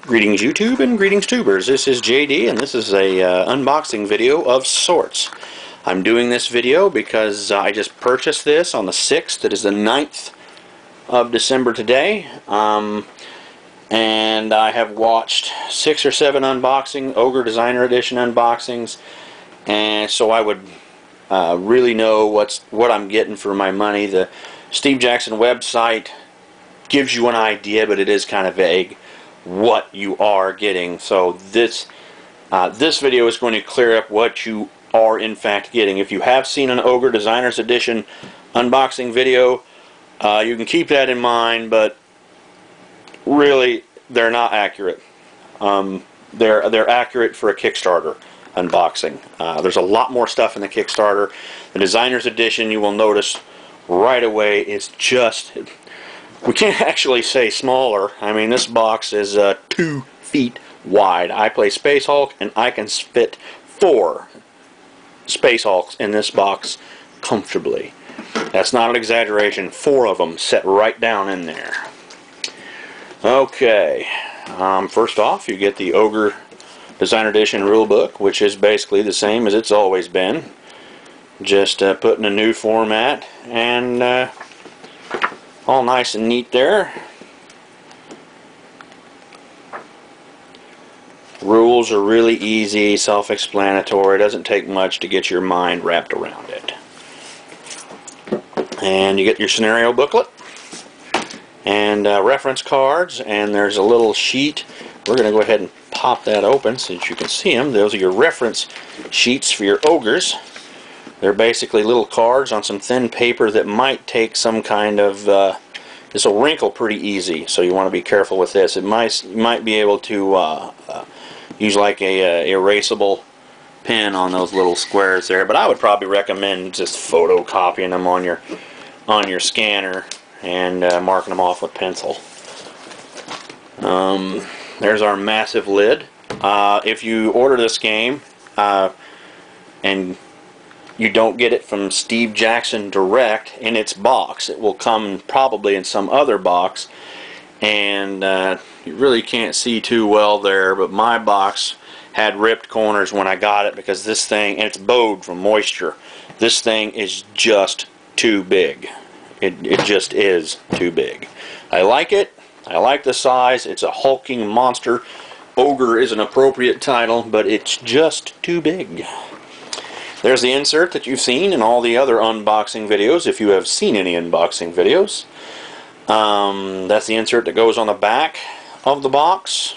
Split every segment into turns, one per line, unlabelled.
Greetings YouTube and greetings tubers. This is JD and this is a unboxing video of sorts. I'm doing this video because I just purchased this on the 6th. It is the 9th of December today. And I have watched 6 or 7 Ogre Designer Edition unboxings, and so I would really know what I'm getting for my money. The Steve Jackson website gives you an idea, but it is kind of vague what you are getting. So this video is going to clear up what you are in fact getting. If you have seen an Ogre Designers Edition unboxing video, you can keep that in mind, but really they're not accurate. They're accurate for a Kickstarter unboxing. There's a lot more stuff in the Kickstarter. The Designers Edition, you will notice right away, is just, we can't actually say smaller. I mean, this box is 2 feet wide. I play Space Hulk and I can fit 4 Space Hulks in this box comfortably. That's not an exaggeration. 4 of them set right down in there. Okay, first off you get the Ogre Designer Edition rulebook, which is basically the same as it's always been, just put in a new format and all nice and neat there. Rules are really easy, self-explanatory. It doesn't take much to get your mind wrapped around it. And you get your scenario booklet and reference cards, and there's a little sheet. We're going to go ahead and pop that open so that you can see them. Those are your reference sheets for your ogres. They're basically little cards on some thin paper that might take some kind of this will wrinkle pretty easy, so you want to be careful with this. You might be able to use like a erasable pen on those little squares there, but I would probably recommend just photocopying them on your scanner and marking them off with pencil. There's our massive lid. If you order this game and you don't get it from Steve Jackson direct in its box, it will come probably in some other box, and you really can't see too well there, but my box had ripped corners when I got it because this thing, and it's bowed from moisture, this thing is just too big. It just is too big. I like it. I like the size. It's a hulking monster. Ogre is an appropriate title, but it's just too big. There's the insert that you've seen in all the other unboxing videos, if you have seen any unboxing videos. That's the insert that goes on the back of the box,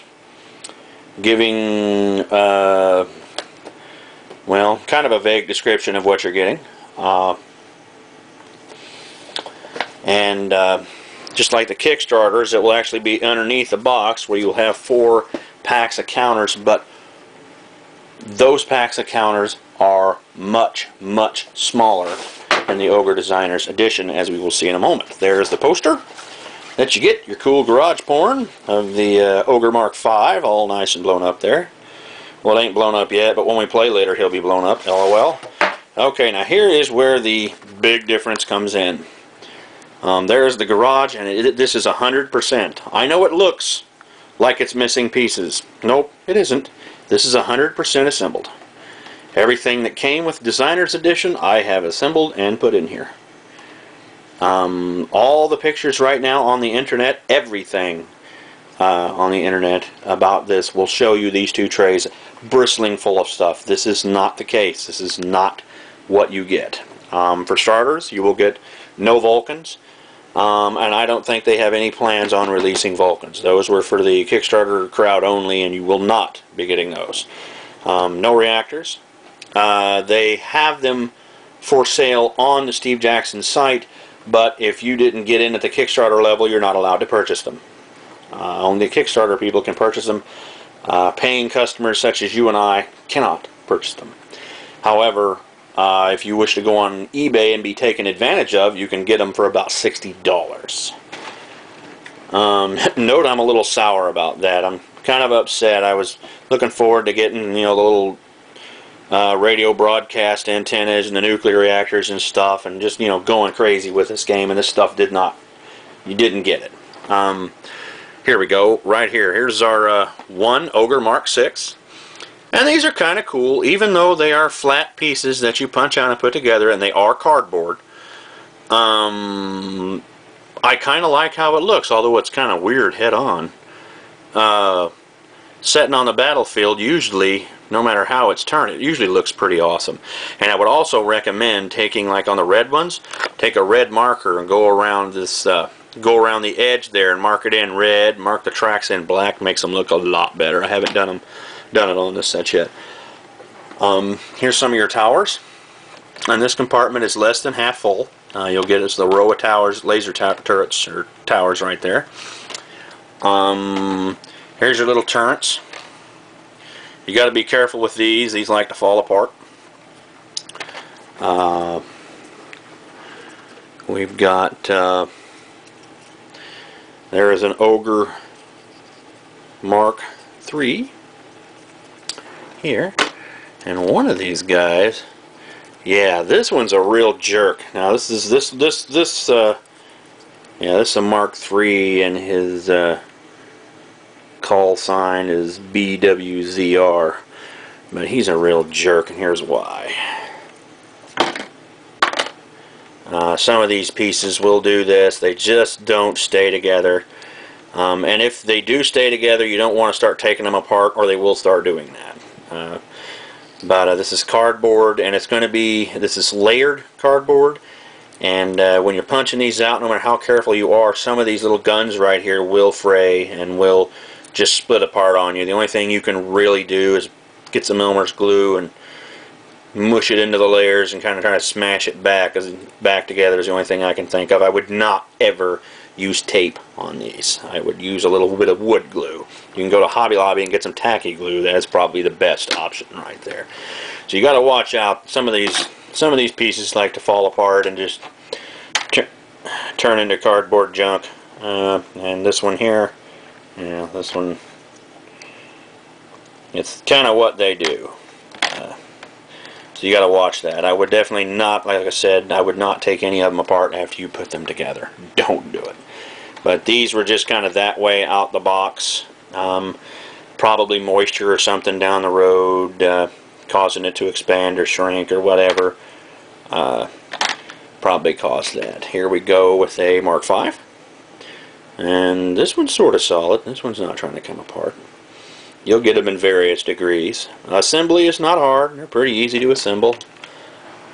giving, well, kind of a vague description of what you're getting. And just like the Kickstarters, it will actually be underneath the box where you'll have 4 packs of counters, but those packs of counters are much, much smaller than the Ogre Designers Edition, as we will see in a moment. There's the poster that you get, your cool garage porn of the Ogre Mark V, all nice and blown up there. Well, it ain't blown up yet, but when we play later, he'll be blown up, LOL. Okay, now here is where the big difference comes in. There's the garage, and this is 100%. I know it looks like it's missing pieces. Nope, it isn't. This is 100% assembled. Everything that came with Designer's Edition, I have assembled and put in here. All the pictures right now on the internet, everything on the internet about this will show you these 2 trays bristling full of stuff. This is not the case. This is not what you get. For starters, you will get no Vulcans, and I don't think they have any plans on releasing Vulcans. Those were for the Kickstarter crowd only, and you will not be getting those. No reactors. They have them for sale on the Steve Jackson site, but if you didn't get in at the Kickstarter level, you're not allowed to purchase them. Only Kickstarter people can purchase them. Paying customers such as you and I cannot purchase them. However, if you wish to go on eBay and be taken advantage of, you can get them for about $60. Note I'm a little sour about that. I'm kind of upset. I was looking forward to getting, you know, the little radio broadcast antennas and the nuclear reactors and stuff, and just, you know, going crazy with this game, and this stuff you didn't get it. Here we go, right here. Here's our one Ogre Mark 6. And these are kind of cool, even though they are flat pieces that you punch out and put together, and they are cardboard. I kind of like how it looks, although it's kind of weird head-on. Setting on the battlefield, usually, no matter how it's turned, it usually looks pretty awesome. And I would also recommend taking, like on the red ones, take a red marker and go around this, go around the edge there and mark it in red, mark the tracks in black, makes them look a lot better. I haven't done it on this set yet. Here's some of your towers. And this compartment is less than half full. You'll get us the row of towers, laser turrets, or towers right there. Here's your little turrets. You got to be careful with these. These like to fall apart. We've got, there is an Ogre Mark 3 here. And one of these guys, yeah, this one's a real jerk. Now this is yeah, this is a Mark 3, and his call sign is BWZR, but he's a real jerk, and here's why. Some of these pieces will do this. They just don't stay together, and if they do stay together, you don't want to start taking them apart, or they will start doing that. But this is cardboard, and it's going to be, this is layered cardboard, and when you're punching these out, no matter how careful you are, some of these little guns right here will fray and will just split apart on you. The only thing you can really do is get some Elmer's glue and mush it into the layers and kind of try to smash it back together is the only thing I can think of. I would not ever use tape on these. I would use a little bit of wood glue. You can go to Hobby Lobby and get some tacky glue. That's probably the best option right there. So you got to watch out. Some of these pieces like to fall apart and just turn into cardboard junk. And this one here, yeah, this one, it's kind of what they do. So you got to watch that. I would definitely not, like I said, I would not take any of them apart after you put them together. Don't do it. But these were just kind of that way out the box. Probably moisture or something down the road causing it to expand or shrink or whatever. Probably caused that. Here we go with a Mark 5. And this one's sort of solid. This one's not trying to come apart. You'll get them in various degrees. Assembly is not hard. They're pretty easy to assemble.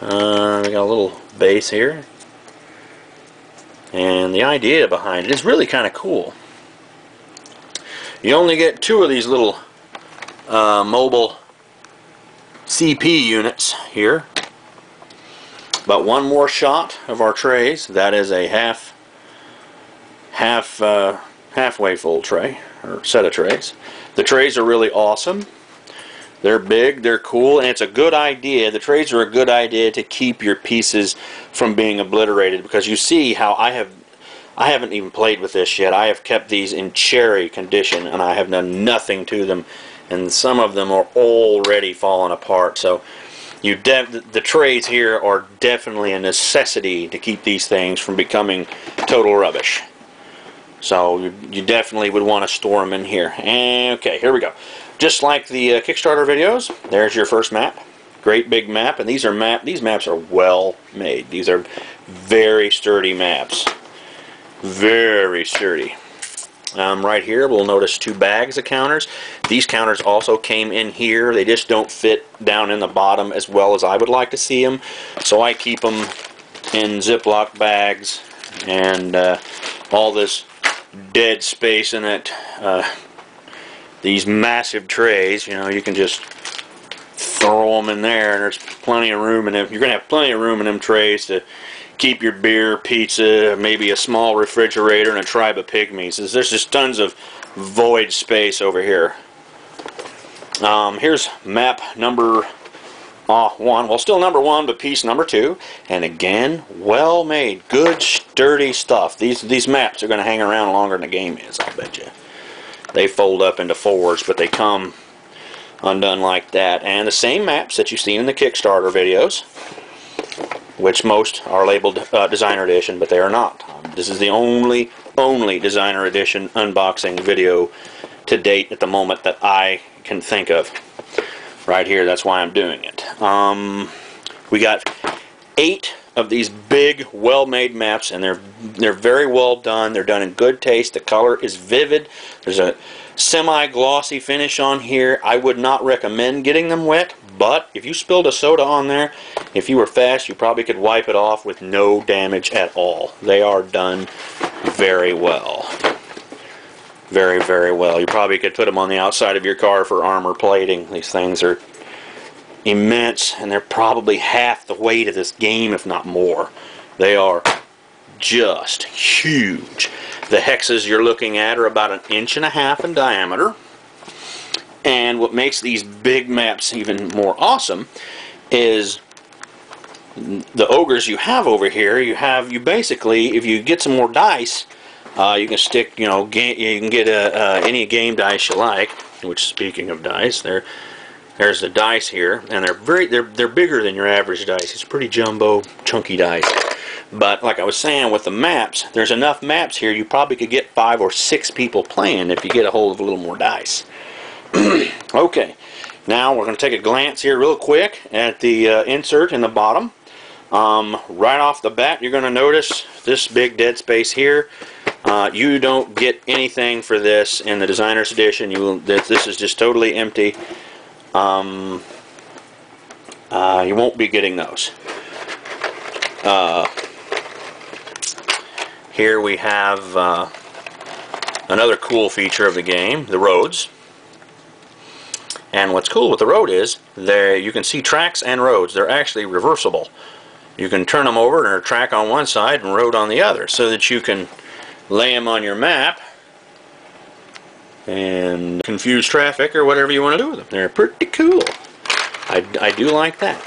We got a little base here. And the idea behind it is really kind of cool. You only get 2 of these little mobile CP units here. But one more shot of our trays. That is a halfway full tray, or set of trays. The trays are really awesome. They're big, they're cool, and it's a good idea. The trays are a good idea to keep your pieces from being obliterated, because you see how I haven't even played with this yet. I have kept these in cherry condition, and I have done nothing to them, and some of them are already falling apart. So the trays here are definitely a necessity to keep these things from becoming total rubbish. So you definitely would want to store them in here. Okay, here we go. Just like the Kickstarter videos, there's your first map. Great big map, and these maps are well made. These are very sturdy maps. Very sturdy. Right here we'll notice 2 bags of counters. These counters also came in here. They just don't fit down in the bottom as well as I would like to see them. So I keep them in Ziploc bags, and all this dead space in it. These massive trays, you know, you can just throw them in there, and there's plenty of room in them. You're going to have plenty of room in them trays to keep your beer, pizza, maybe a small refrigerator, and a tribe of pygmies. There's just tons of void space over here. Here's map number 1. Well, still number 1, but piece number 2. And again, well made, good, sturdy stuff. These maps are going to hang around longer than the game is, I'll bet you. They fold up into 4s, but they come undone like that. And the same maps that you've seen in the Kickstarter videos, which most are labeled Designer Edition, but they are not. This is the only only designer edition unboxing video to date at the moment that I can think of. Right here, that's why I'm doing it. We got 8 of these big, well-made maps, and they're very well done. They're done in good taste. The color is vivid. There's a semi-glossy finish on here. I would not recommend getting them wet, but if you spilled a soda on there, if you were fast, you probably could wipe it off with no damage at all. They are done very well. Very, very well. You probably could put them on the outside of your car for armor plating. These things are immense, and they're probably half the weight of this game, if not more. They are just huge. The hexes you're looking at are about 1.5 inches in diameter. And what makes these big maps even more awesome is the ogres you have over here. You basically, if you get some more dice, you can stick, you can get any game dice you like. Which, speaking of dice, there's the dice here, and they're bigger than your average dice. It's pretty jumbo, chunky dice. But like I was saying, with the maps, there's enough maps here. You probably could get 5 or 6 people playing if you get a hold of a little more dice. Okay, now we're going to take a glance here real quick at the insert in the bottom. Right off the bat, you're going to notice this big dead space here. You don't get anything for this in the designer's edition. This is just totally empty. You won't be getting those. Here we have another cool feature of the game, the roads. And what's cool with the road is you can see tracks and roads. They're actually reversible. You can turn them over and a track on one side and road on the other, so that you can lay them on your map and confuse traffic or whatever you want to do with them. They're pretty cool. I do like that.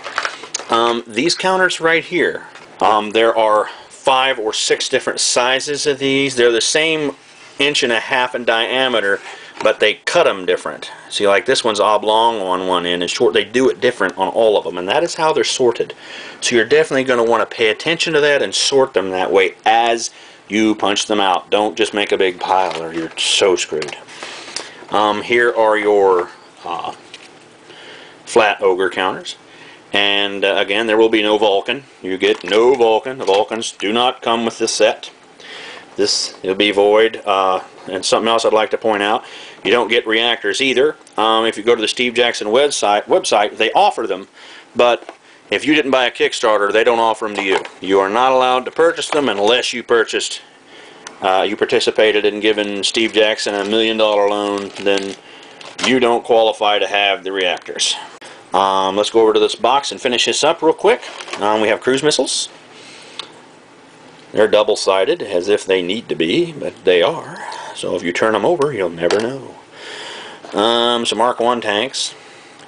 These counters right here, there are 5 or 6 different sizes of these. They're the same 1.5 inches in diameter, but they cut them different. See, like this one's oblong on one end and short. They do it different on all of them, and that is how they're sorted. So you're definitely going to want to pay attention to that and sort them that way as you punch them out. Don't just make a big pile or you're so screwed. Here are your flat ogre counters. And again, there will be no Vulcan. You get no Vulcan. The Vulcans do not come with this set. It'll be void. And something else I'd like to point out, you don't get reactors either. If you go to the Steve Jackson website, they offer them, but if you didn't buy a Kickstarter, they don't offer them to you. You are not allowed to purchase them unless you participated in giving Steve Jackson a $1 million loan. Then you don't qualify to have the reactors. Let's go over to this box and finish this up real quick. We have cruise missiles. They're double-sided, as if they need to be, but they are. So if you turn them over, you'll never know. Some Mark I tanks,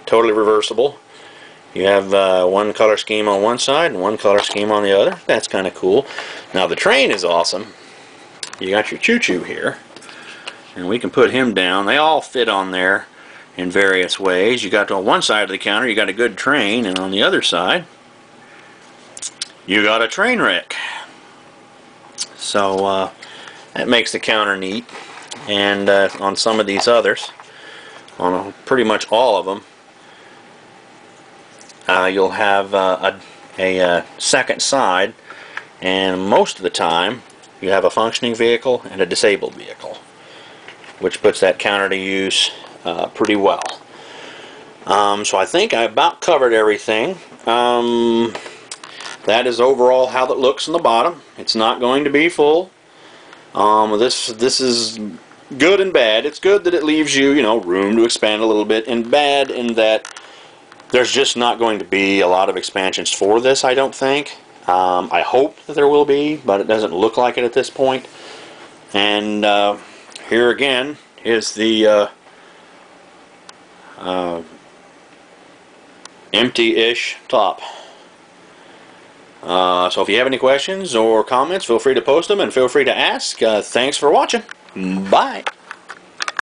totally reversible. You have one color scheme on one side and one color scheme on the other. That's kind of cool. Now the train is awesome. You got your choo-choo here, and we can put him down. They all fit on there in various ways. You got on one side of the counter, you got a good train, and on the other side, you got a train wreck. So that makes the counter neat. And on some of these others, on pretty much all of them, you'll have a second side, and most of the time you have a functioning vehicle and a disabled vehicle, which puts that counter to use pretty well. So I think I about covered everything. That is overall how it looks in the bottom. It's not going to be full. This is good and bad. It's good that it leaves you, room to expand a little bit, and bad in that there's just not going to be a lot of expansions for this, I don't think. I hope that there will be, but it doesn't look like it at this point. And here again is the empty-ish top. So if you have any questions or comments, feel free to post them and feel free to ask. Thanks for watching. Bye.